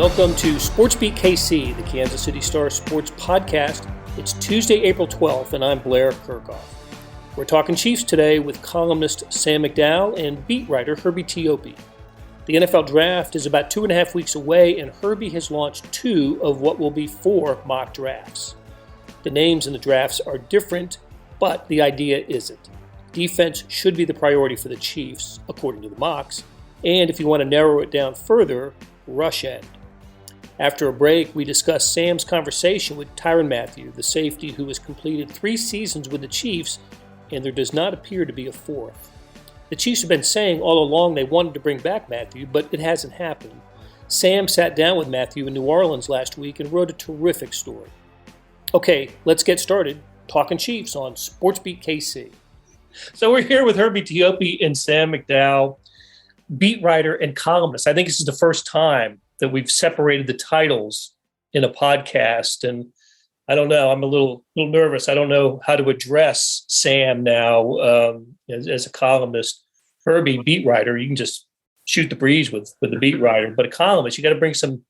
Welcome to SportsBeat KC, the Kansas City Star Sports podcast. It's Tuesday, April 12th, and I'm Blair Kirchhoff. We're talking Chiefs today with columnist Sam McDowell and beat writer Herbie Teope. The NFL Draft is about 2.5 weeks away, and Herbie has launched 2 of what will be 4 mock drafts. The names in the drafts are different, but the idea isn't. Defense should be the priority for the Chiefs, according to the mocks, and if you want to narrow it down further, rush end. After a break, we discuss Sam's conversation with Tyrann Mathieu, the safety who has completed 3 seasons with the Chiefs, and there does not appear to be a 4th. The Chiefs have been saying all along they wanted to bring back Mathieu, but it hasn't happened. Sam sat down with Mathieu in New Orleans last week and wrote a terrific story. Okay, let's get started talking Chiefs on SportsBeat KC. So we're here with Herbie Teope and Sam McDowell, beat writer and columnist. I think this is the first time that we've separated the titles in a podcast, and I don't know. I'm a little nervous. I don't know how to address Sam now as a columnist. Herbie, beat writer, you can just shoot the breeze with the beat writer. But a columnist, you got to bring some.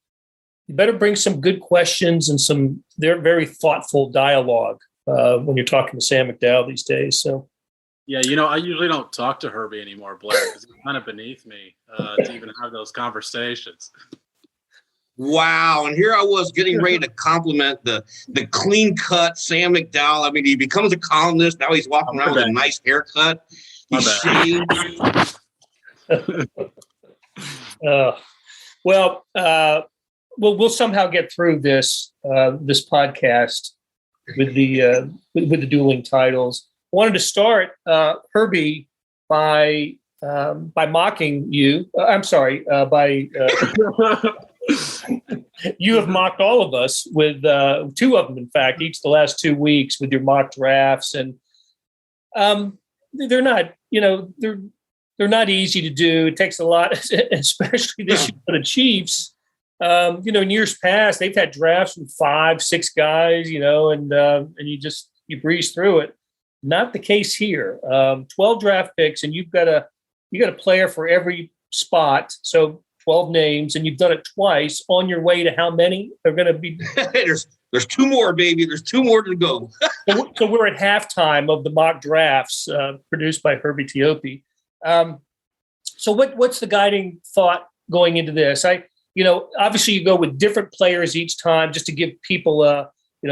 You better bring some good questions and some very thoughtful dialogue when you're talking to Sam McDowell these days. So. Yeah, I usually don't talk to Herbie anymore, Blair, because it's kind of beneath me to even have those conversations. Wow. And here I was getting ready to compliment the clean-cut Sam McDowell. I mean, he becomes a columnist. Now he's walking around with a nice haircut. He's shaved. We'll somehow get through this podcast with the dueling titles. I wanted to start, Herbie, by mocking you. You have mocked all of us with 2 of them, in fact, each the last 2 weeks with your mock drafts, and they're not, they're not easy to do. It takes a lot, especially this year for the Chiefs. In years past, they've had drafts with 5, 6 guys, and you breeze through it. Not the case here. 12 draft picks, and you got a player for every spot. So 12 names, and you've done it twice. On your way to how many are going to be? There's 2 more, baby. There's 2 more to go. So we're at halftime of the mock drafts produced by Herbie Teope. So what's the guiding thought going into this? Obviously you go with different players each time just to give people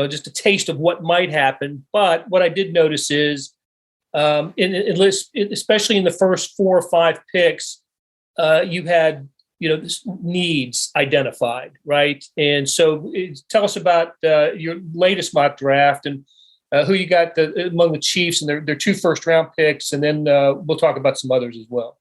just a taste of what might happen. But what I did notice is, especially in the first 4 or 5 picks, you had needs identified, right? And so tell us about your latest mock draft and who you got among the Chiefs and their 2 first-round picks, and then we'll talk about some others as well.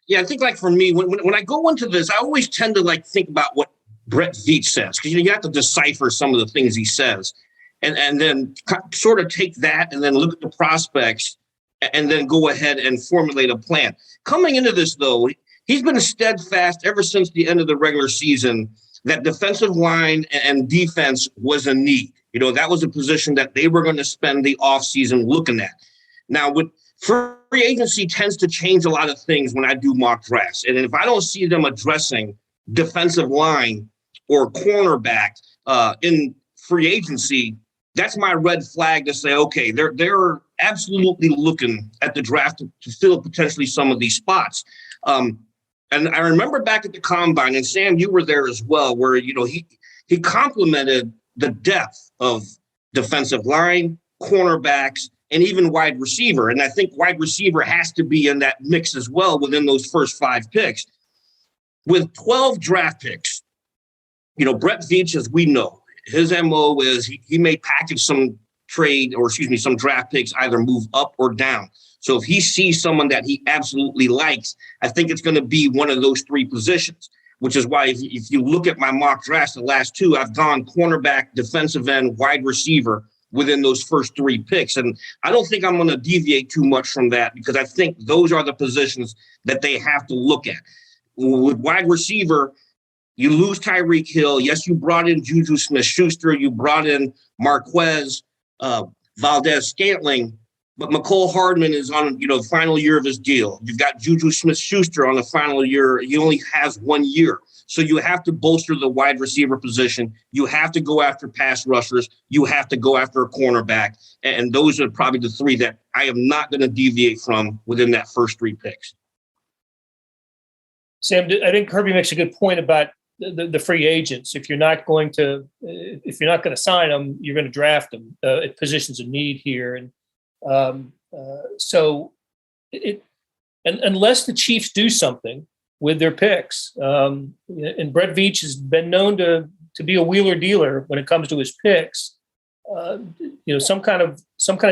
Yeah, I think for me, when I go into this, I always tend to think about what Brett Veach says, because you have to decipher some of the things he says, and then sort of take that and then look at the prospects and then go ahead and formulate a plan. Coming into this, though, he's been steadfast ever since the end of the regular season that defensive line and defense was a need. That was a position that they were going to spend the offseason looking at. Now, with free agency tends to change a lot of things when I do mock drafts. And if I don't see them addressing defensive line or cornerback in free agency, that's my red flag to say, okay, they're absolutely looking at the draft to fill potentially some of these spots. And I remember back at the Combine, and Sam, you were there as well, where, he complimented the depth of defensive line, cornerbacks, and even wide receiver. And I think wide receiver has to be in that mix as well within those first 5 picks. With 12 draft picks, Brett Veach, as we know, his MO is he may package some draft picks, either move up or down. So if he sees someone that he absolutely likes, I think it's going to be one of those 3 positions, which is why if you look at my mock drafts, the last 2, I've gone cornerback, defensive end, wide receiver within those first 3 picks. And I don't think I'm going to deviate too much from that, because I think those are the positions that they have to look at. With wide receiver, you lose Tyreek Hill. Yes, you brought in Juju Smith-Schuster. You brought in Marquez, Valdez-Scantling. But Mecole Hardman is on, final year of his deal. You've got Juju Smith-Schuster on the final year. He only has 1 year. So you have to bolster the wide receiver position. You have to go after pass rushers. You have to go after a cornerback. And those are probably the three that I am not going to deviate from within that first 3 picks. Sam, I think Herbie makes a good point about the free agents. If you're not going to sign them, you're going to draft them at positions of need here. And unless the Chiefs do something with their picks, and Brett Veach has been known to be a wheeler dealer when it comes to his picks. Some kind of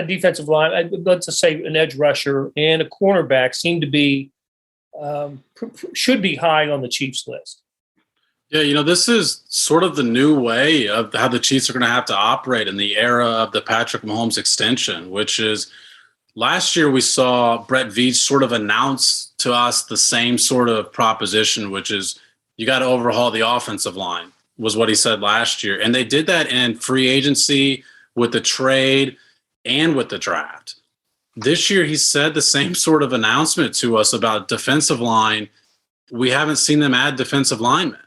defensive line. Let's just say an edge rusher and a cornerback seem to be should be high on the Chiefs list. Yeah, this is sort of the new way of how the Chiefs are going to have to operate in the era of the Patrick Mahomes extension, which is last year we saw Brett Veach sort of announce to us the same sort of proposition, which is you got to overhaul the offensive line, was what he said last year. And they did that in free agency, with the trade, and with the draft. This year he said the same sort of announcement to us about defensive line. We haven't seen them add defensive linemen.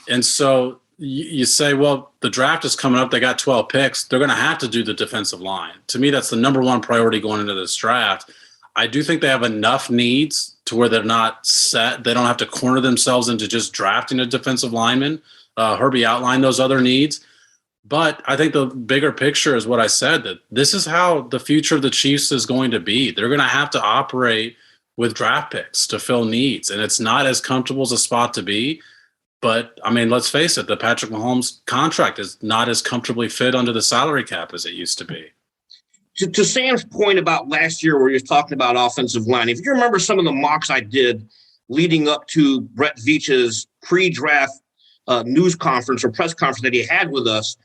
And so you say, well, the draft is coming up. They got 12 picks. They're going to have to do the defensive line. To me, that's the number one priority going into this draft. I do think they have enough needs to where they're not set. They don't have to corner themselves into just drafting a defensive lineman. Herbie outlined those other needs. But I think the bigger picture is what I said, that this is how the future of the Chiefs is going to be. They're going to have to operate with draft picks to fill needs. And it's not as comfortable as a spot to be. But, I mean, let's face it, the Patrick Mahomes contract is not as comfortably fit under the salary cap as it used to be. To Sam's point about last year where he was talking about offensive line, if you remember some of the mocks I did leading up to Brett Veach's pre-draft news conference or press conference that he had with us,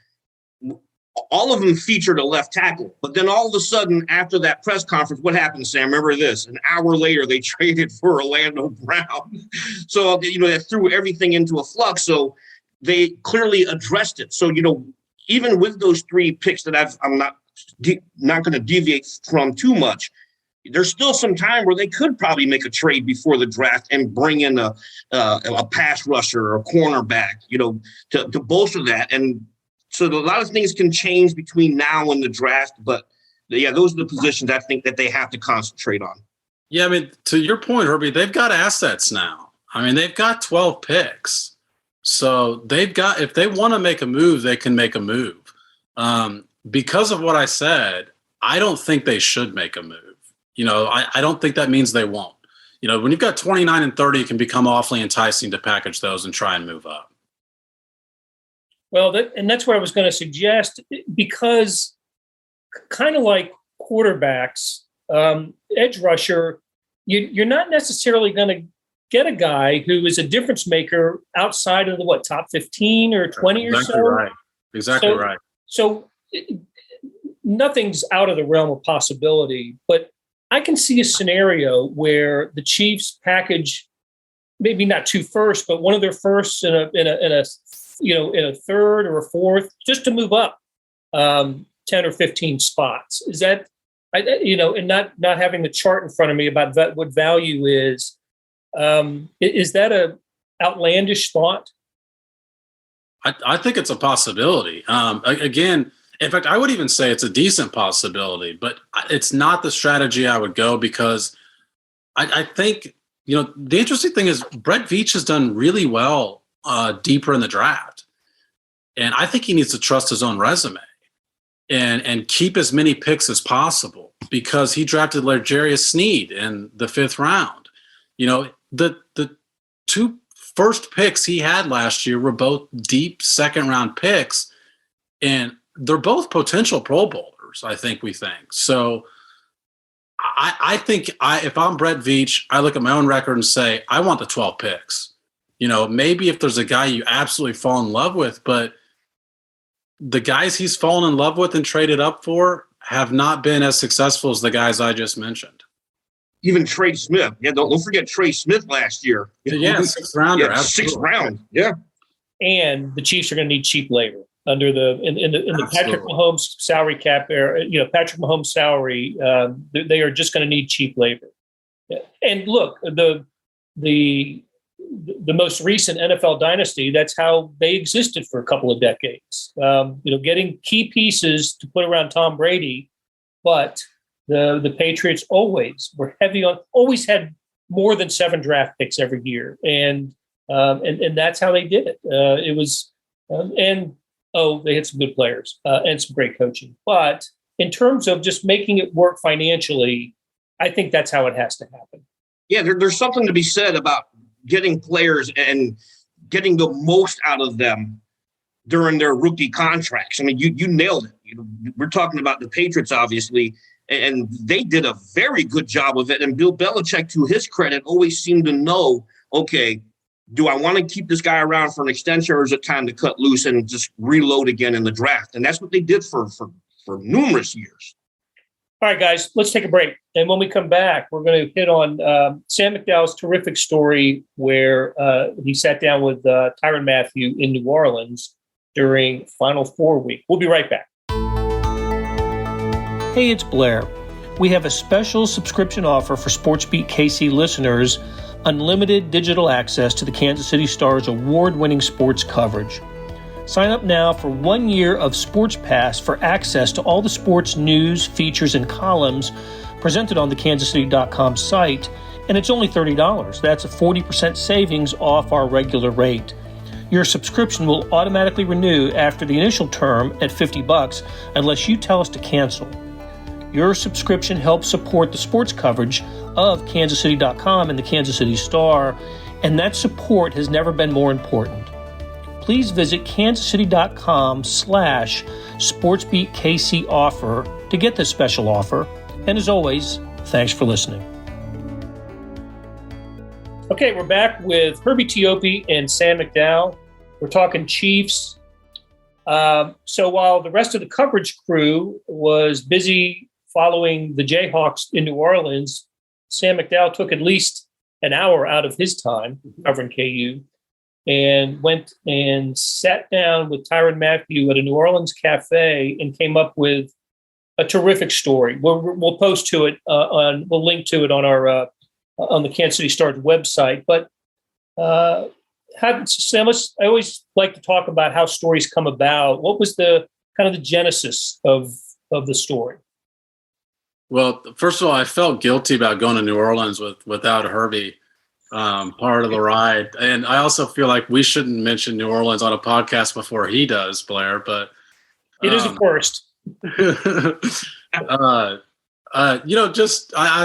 all of them featured a left tackle. But then all of a sudden, after that press conference, what happened, Sam? Remember this. An hour later, they traded for Orlando Brown. So, that threw everything into a flux. So they clearly addressed it. So, even with those 3 picks that I'm not going to deviate from too much, there's still some time where they could probably make a trade before the draft and bring in a pass rusher or a cornerback, to bolster that. And so a lot of things can change between now and the draft, but yeah, those are the positions I think that they have to concentrate on. Yeah, I mean, to your point, Herbie, they've got assets now. I mean, they've got 12 picks. So they've got, if they want to make a move, they can make a move. Because of what I said, I don't think they should make a move. I don't think that means they won't. When you've got 29 and 30, it can become awfully enticing to package those and try and move up. Well, that's what I was going to suggest, because kind of like quarterbacks, edge rusher, you're not necessarily going to get a guy who is a difference maker outside of the top 15 or 20 or so. Right. Exactly right. So nothing's out of the realm of possibility, but I can see a scenario where the Chiefs package maybe not 2 firsts, but one of their firsts in a third or a fourth, just to move up 10 or 15 spots. Is that, and not having the chart in front of me about what value is that a outlandish thought? I think it's a possibility. Again, in fact, I would even say it's a decent possibility, but it's not the strategy I would go, because I think, the interesting thing is Brett Veach has done really well deeper in the draft. And I think he needs to trust his own resume and keep as many picks as possible, because he drafted L'Jarius Sneed in the 5th round. The 2 first picks he had last year were both deep 2nd round picks, and they're both potential Pro Bowlers, we think. So I think if I'm Brett Veach, I look at my own record and say, I want the 12 picks. Maybe if there's a guy you absolutely fall in love with, but the guys he's fallen in love with and traded up for have not been as successful as the guys I just mentioned. Even Trey Smith. Yeah, don't forget Trey Smith last year. Yeah, 6th rounder. Yeah, 6th round. Yeah. And the Chiefs are going to need cheap labor under in the Patrick Mahomes salary cap era. Patrick Mahomes salary, they are just going to need cheap labor. And look, the the most recent NFL dynasty, that's how they existed for a couple of decades. Getting key pieces to put around Tom Brady, but the Patriots always were always had more than 7 draft picks every year, and that's how they did it. They had some good players and some great coaching, but in terms of just making it work financially, I think that's how it has to happen. Yeah, there's something to be said about getting players and getting the most out of them during their rookie contracts. I mean, you nailed it. We're talking about the Patriots, obviously, and they did a very good job of it. And Bill Belichick, to his credit, always seemed to know, okay, do I want to keep this guy around for an extension, or is it time to cut loose and just reload again in the draft? And that's what they did for numerous years. All right, guys, let's take a break. And when we come back, we're going to hit on Sam McDowell's terrific story where he sat down with Tyrann Mathieu in New Orleans during Final Four week. We'll be right back. Hey, it's Blair. We have a special subscription offer for SportsBeat KC listeners, unlimited digital access to the Kansas City Star's award-winning sports coverage. Sign up now for 1 year of Sports Pass for access to all the sports news, features, and columns presented on the kansascity.com site, and it's only $30. That's a 40% savings off our regular rate. Your subscription will automatically renew after the initial term at $50 unless you tell us to cancel. Your subscription helps support the sports coverage of kansascity.com and the Kansas City Star, and that support has never been more important. Please visit kansascity.com/SportsBeatKC offer to get this special offer. And as always, thanks for listening. Okay, we're back with Herbie Teope and Sam McDowell. We're talking Chiefs. So while the rest of the coverage crew was busy following the Jayhawks in New Orleans, Sam McDowell took at least an hour out of his time covering KU and went and sat down with Tyrann Mathieu at a New Orleans cafe and came up with a terrific story. We'll post to it we'll link to it on our on the Kansas City Star's website. But Sam, I always like to talk about how stories come about. What was the kind of the genesis of the story? Well, first of all, I felt guilty about going to New Orleans without Herbie. Part of the ride. And I also feel like we shouldn't mention New Orleans on a podcast before he does, Blair, but it is a first. I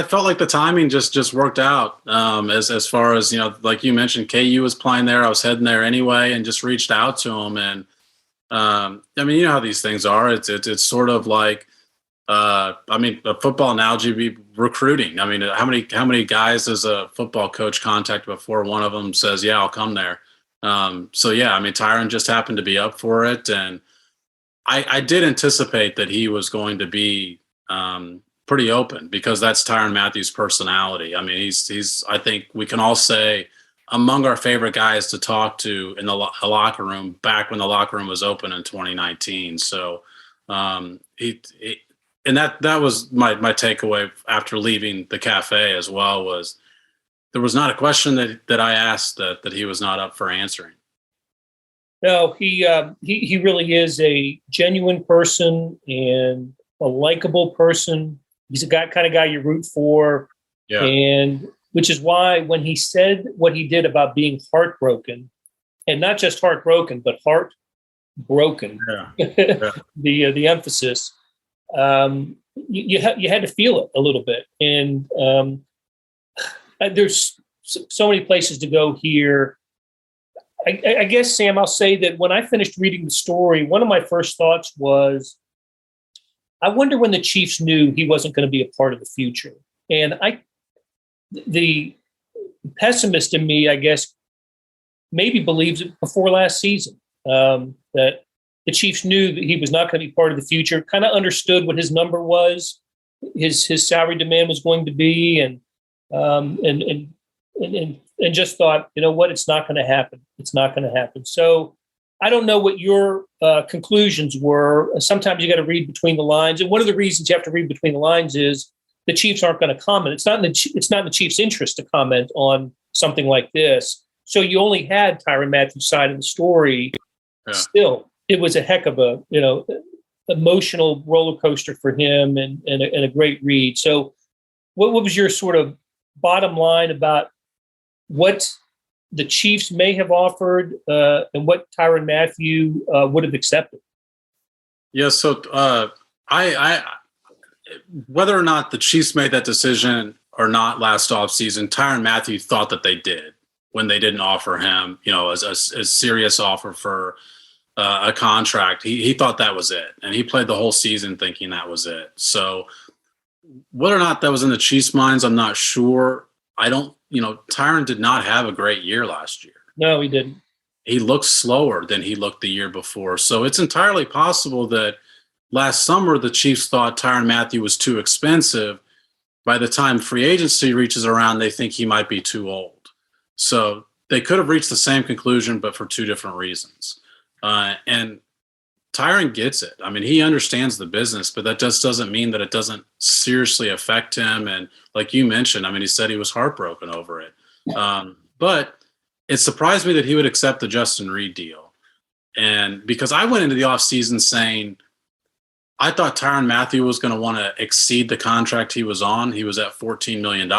felt like the timing just worked out. As far as, like you mentioned, KU was playing there. I was heading there anyway and just reached out to him. And you know how these things are. It's sort of like, a football analogy would be recruiting. I mean, how many guys does a football coach contact before one of them says, yeah, I'll come there? Tyrann just happened to be up for it. And I did anticipate that he was going to be pretty open because that's Tyrann Mathieu's personality. I mean, he's I think we can all say among our favorite guys to talk to in the locker room back when the locker room was open in 2019. So and that was my takeaway after leaving the cafe as well, was there was not a question that I asked that he was not up for answering. No, he really is a genuine person and a likable person. He's a kind of guy you root for. Yeah. And which is why when he said what he did about being heartbroken, and not just heartbroken, but heartbroken, yeah. the emphasis, you had to feel it a little bit. And there's so many places to go here. I guess, Sam, I'll say that when I finished reading the story, one of my first thoughts was, I wonder when the Chiefs knew he wasn't going to be a part of the future. And the pessimist in me, I guess, maybe believes it before last season, that the Chiefs knew that he was not going to be part of the future, kind of understood what his number was, his salary demand was going to be, and just thought, you know what, it's not going to happen. It's not going to happen. So I don't know what your conclusions were. Sometimes you got to read between the lines. And one of the reasons you have to read between the lines is the Chiefs aren't going to comment. It's not in the Chiefs' interest to comment on something like this. So you only had Tyrann Mathieu's side of the story. Yeah. Still, it was a heck of a, emotional roller coaster for him and a great read. So what was your sort of bottom line about what the Chiefs may have offered and what Tyrann Mathieu would have accepted? Yeah, so I whether or not the Chiefs made that decision or not last offseason, Tyrann Mathieu thought that they did when they didn't offer him, a serious offer for a contract. He thought that was it, and he played the whole season thinking that was it. So whether or not that was in the Chiefs' minds, I'm not sure. Tyrann did not have a great year last year. No, he didn't. He looked slower than he looked the year before. So it's entirely possible that last summer the Chiefs thought Tyrann Mathieu was too expensive. By the time free agency reaches around, they think he might be too old. So they could have reached the same conclusion, but for two different reasons. And Tyrann gets it. I mean, he understands the business, but that just doesn't mean that it doesn't seriously affect him. And like you mentioned, I mean, he said he was heartbroken over it. But it surprised me that he would accept the Justin Reid deal. And because I went into the offseason saying, I thought Tyrann Mathieu was going to want to exceed the contract he was on. He was at $14 million.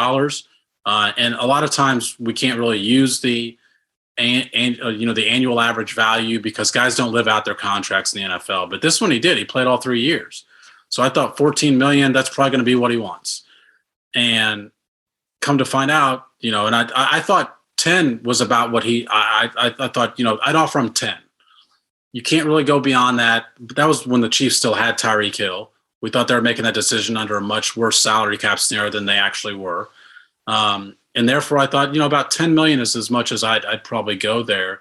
And a lot of times we can't really use the annual average value because guys don't live out their contracts in the NFL. But this one he did. He played all 3 years. So I thought $14 million, that's probably going to be what he wants. And come to find out, and I thought 10 was about what I thought, I'd offer him 10. You can't really go beyond that. But that was when the Chiefs still had Tyreek Hill. We thought they were making that decision under a much worse salary cap scenario than they actually were. And therefore I thought, about 10 million is as much as I'd probably go there.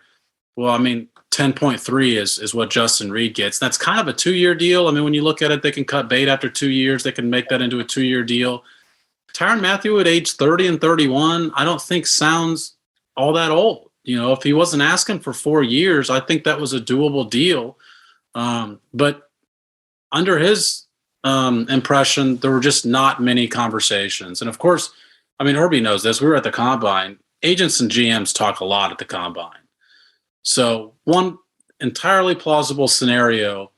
Well, I mean, 10.3 is what Justin Reid gets. That's kind of a 2-year deal. I mean, when you look at it, they can cut bait after 2 years. They can make that into a 2-year deal. Tyrann Mathieu at age 30 and 31, I don't think sounds all that old. If he wasn't asking for 4 years, I think that was a doable deal. But under his impression, there were just not many conversations. And of course, I mean, Herbie knows this. We were at the Combine. Agents and GMs talk a lot at the Combine. So one entirely plausible scenario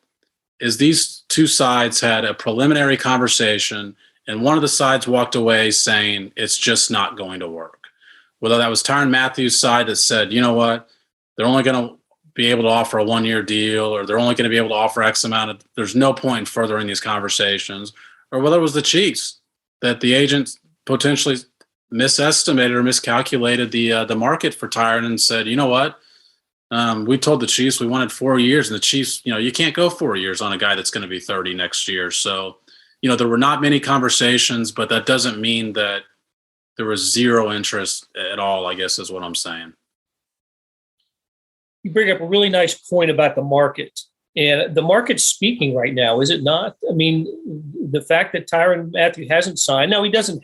is these two sides had a preliminary conversation, and one of the sides walked away saying it's just not going to work. Whether that was Tyrann Mathieu's side that said, you know what, they're only going to be able to offer a 1-year deal, or they're only going to be able to offer X amount there's no point in furthering these conversations, or whether it was the Chiefs that the agent potentially misestimated or miscalculated the market for Tyrann and said, you know what, we told the Chiefs we wanted 4 years, and the Chiefs, you can't go 4 years on a guy that's going to be 30 next year. So, there were not many conversations, but that doesn't mean that there was zero interest at all, I guess is what I'm saying. You bring up a really nice point about the market. And the market's speaking right now, is it not? I mean, the fact that Tyrann Mathieu hasn't signed, no, he doesn't,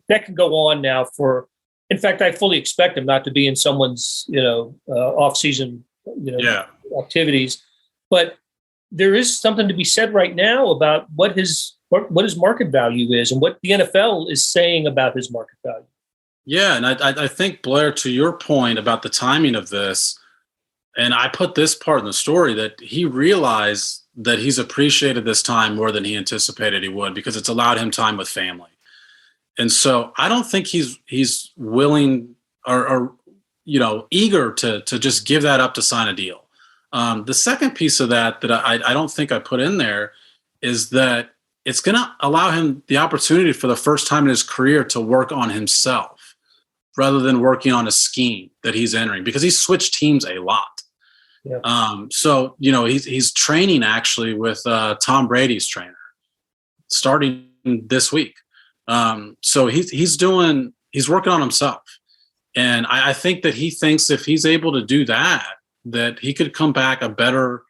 that can go on now for, in fact, I fully expect him not to be in someone's, off-season, activities. But there is something to be said right now about what his market value is and what the NFL is saying about his market value. Yeah, and I think, Blair, to your point about the timing of this, and I put this part in the story, that he realized that he's appreciated this time more than he anticipated he would, because it's allowed him time with family. And so I don't think he's willing or eager to just give that up to sign a deal. The second piece of that I don't think I put in there is that it's going to allow him the opportunity for the first time in his career to work on himself rather than working on a scheme that he's entering, because he's switched teams a lot. Yeah. So, he's training actually with Tom Brady's trainer starting this week. So he's working on himself. And I think that he thinks if he's able to do that he could come back a better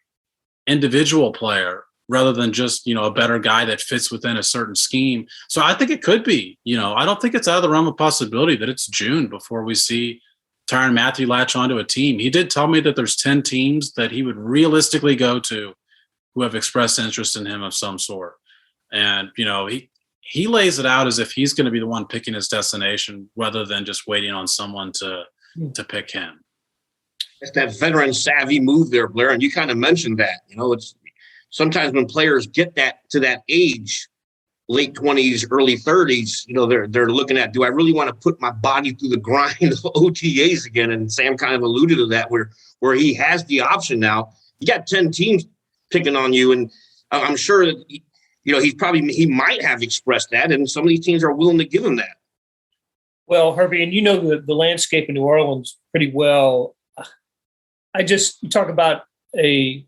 individual player rather than just, a better guy that fits within a certain scheme. So I think it could be, I don't think it's out of the realm of possibility that it's June before we see Tyrann Mathieu latch onto a team. He did tell me that there's 10 teams that he would realistically go to who have expressed interest in him of some sort. And, he lays it out as if he's going to be the one picking his destination rather than just waiting on someone to to pick him. It's that veteran savvy move there, Blair. And you kind of mentioned that, it's sometimes when players get to that age, late 20s, early 30s, they're looking at, do I really want to put my body through the grind of OTAs again? And Sam kind of alluded to that where he has the option now. You got 10 teams picking on you. And I'm sure that, he might have expressed that. And some of these teams are willing to give him that. Well, Herbie, and the landscape in New Orleans pretty well. You talk about a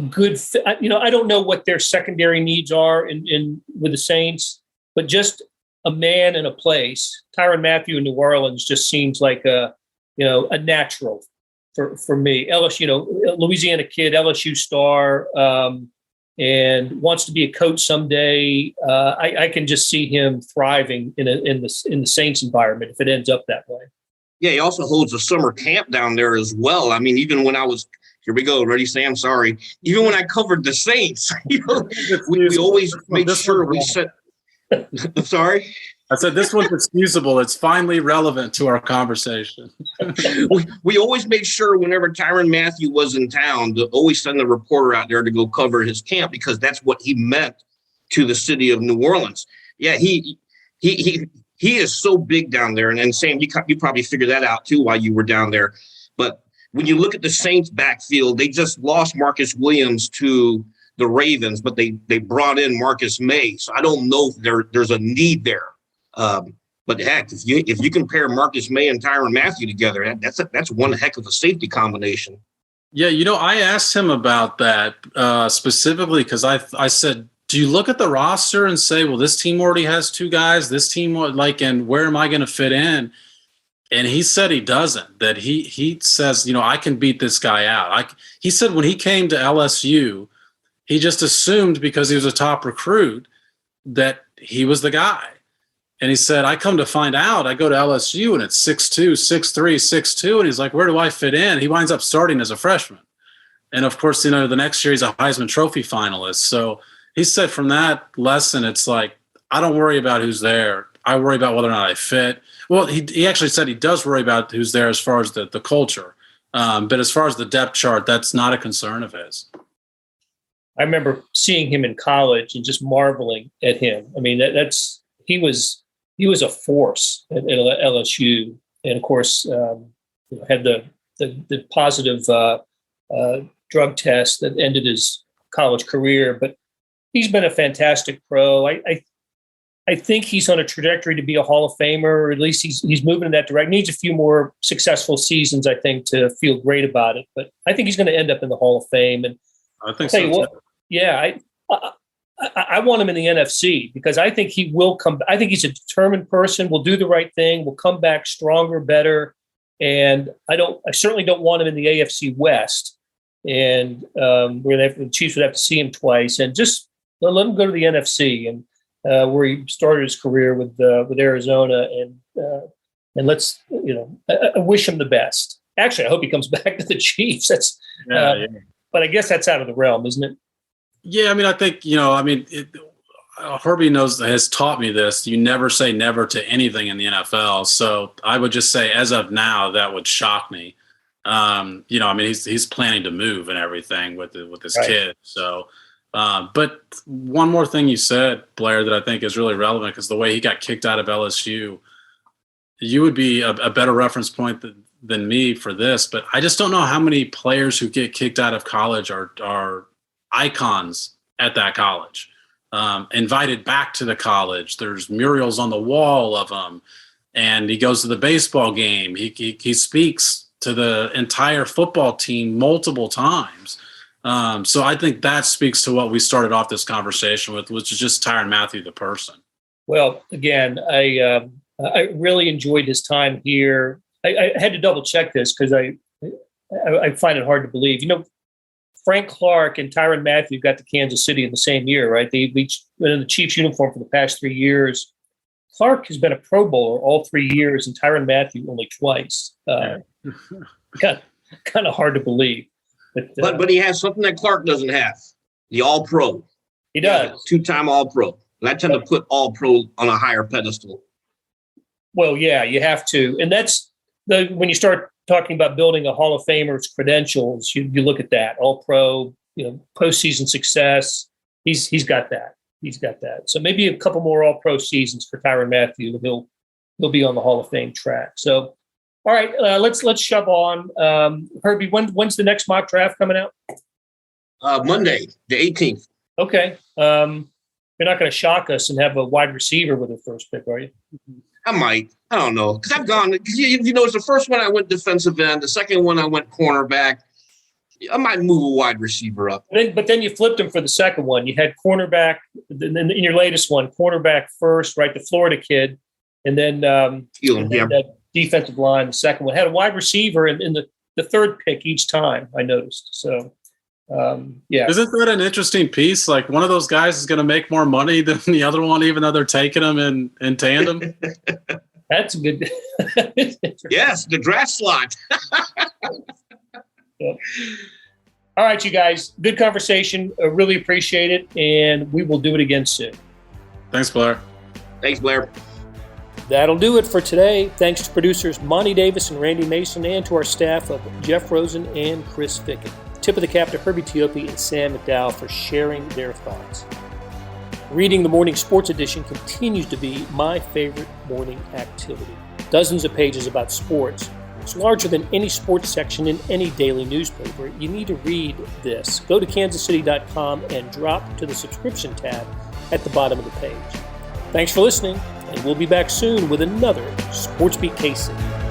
good fit. I don't know what their secondary needs are in with the Saints, but just a man in a place. Tyrann Mathieu in New Orleans just seems like a natural for me. LSU, Louisiana kid, LSU star, and wants to be a coach someday. I can just see him thriving in the Saints environment if it ends up that way. Yeah, he also holds a summer camp down there as well. I mean, even when I was here we go. Ready, Sam? Sorry. Even when I covered the Saints, we always made sure we set. I'm sorry? I said this one's excusable. It's finally relevant to our conversation. we always made sure whenever Tyrann Mathieu was in town to always send a reporter out there to go cover his camp because that's what he meant to the city of New Orleans. Yeah, he is so big down there. And Sam, you probably figured that out too while you were down there. But when you look at the Saints backfield, they just lost Marcus Williams to the Ravens, but they brought in Marcus May. So I don't know if there's a need there. But heck, if you compare Marcus May and Tyrann Mathieu together, that's one heck of a safety combination. Yeah, I asked him about that specifically because I said, do you look at the roster and say, well, this team already has two guys, this team and where am I going to fit in? And he said he doesn't, that he says, I can beat this guy out. He said when he came to LSU, he just assumed because he was a top recruit that he was the guy. And he said, I come to find out, I go to LSU and it's 6'2", 6'3", 6'2", and he's like, where do I fit in? He winds up starting as a freshman. And of course, the next year he's a Heisman Trophy finalist. So he said from that lesson, it's like, I don't worry about who's there. I worry about whether or not I fit. Well, he actually said he does worry about who's there as far as the culture. But as far as the depth chart, that's not a concern of his. I remember seeing him in college and just marveling at him. I mean, he was a force at LSU, and of course, had the positive drug test that ended his college career. But he's been a fantastic pro. I think he's on a trajectory to be a Hall of Famer, or at least he's moving in that direction. Needs a few more successful seasons, I think, to feel great about it. But I think he's going to end up in the Hall of Fame. And I think I'll tell you what, yeah, I want him in the NFC because I think he will come. I think he's a determined person. Will do the right thing. Will come back stronger, better. And I certainly don't want him in the AFC West. And the Chiefs would have to see him twice, and just let him go to the NFC and where he started his career with Arizona. And let's I wish him the best. Actually, I hope he comes back to the Chiefs. That's but I guess that's out of the realm, isn't it? Yeah, I mean, I think, Herbie has taught me this. You never say never to anything in the NFL. So I would just say, as of now, that would shock me. He's planning to move and everything with his kid. So, but one more thing you said, Blair, that I think is really relevant, because the way he got kicked out of LSU, you would be a better reference point than me for this. But I just don't know how many players who get kicked out of college are icons at that college, invited back to the college. There's murals on the wall of him, and he goes to the baseball game. He speaks to the entire football team multiple times. So I think that speaks to what we started off this conversation with, which is just Tyrann Mathieu, the person. Well, again, I really enjoyed his time here. I had to double check this because I find it hard to believe. Frank Clark and Tyrann Mathieu got to Kansas City in the same year, right? They each been in the Chiefs uniform for the past 3 years. Clark has been a Pro Bowler all 3 years, and Tyrann Mathieu only twice. Kind of hard to believe. But he has something that Clark doesn't have: the All-Pro. He does. Two-time All-Pro. And I tend to put All-Pro on a higher pedestal. Well, yeah, you have to, and that's when you start talking about building a Hall of Famer's credentials, you look at that All-Pro, postseason success. He's got that. He's got that. So maybe a couple more All-Pro seasons for Tyrann Mathieu. He'll be on the Hall of Fame track. So, all right, let's shove on. Herbie, when's the next mock draft coming out? Monday, the 18th. Okay. You're not going to shock us and have a wide receiver with the first pick, are you? I might. I don't know. Because I've gone, it's the first one I went defensive end. The second one I went cornerback. I might move a wide receiver up. But then you flipped him for the second one. You had cornerback in your latest one, cornerback first, right? The Florida kid. And then, defensive line, the second one. Had a wide receiver in the third pick each time, I noticed. So, yeah. Isn't that an interesting piece? Like one of those guys is going to make more money than the other one, even though they're taking them in tandem. That's a good. Yes, the draft slot. Yeah. All right, you guys. Good conversation. I really appreciate it, and we will do it again soon. Thanks, Blair. Thanks, Blair. That'll do it for today. Thanks to producers Monty Davis and Randy Mason, and to our staff of Jeff Rosen and Chris Fickett. Tip of the cap to Herbie Teope and Sam McDowell for sharing their thoughts. Reading the morning sports edition continues to be my favorite morning activity. Dozens of pages about sports. It's larger than any sports section in any daily newspaper. You need to read this. Go to kansascity.com and drop to the subscription tab at the bottom of the page. Thanks for listening, and we'll be back soon with another SportsBeat KC.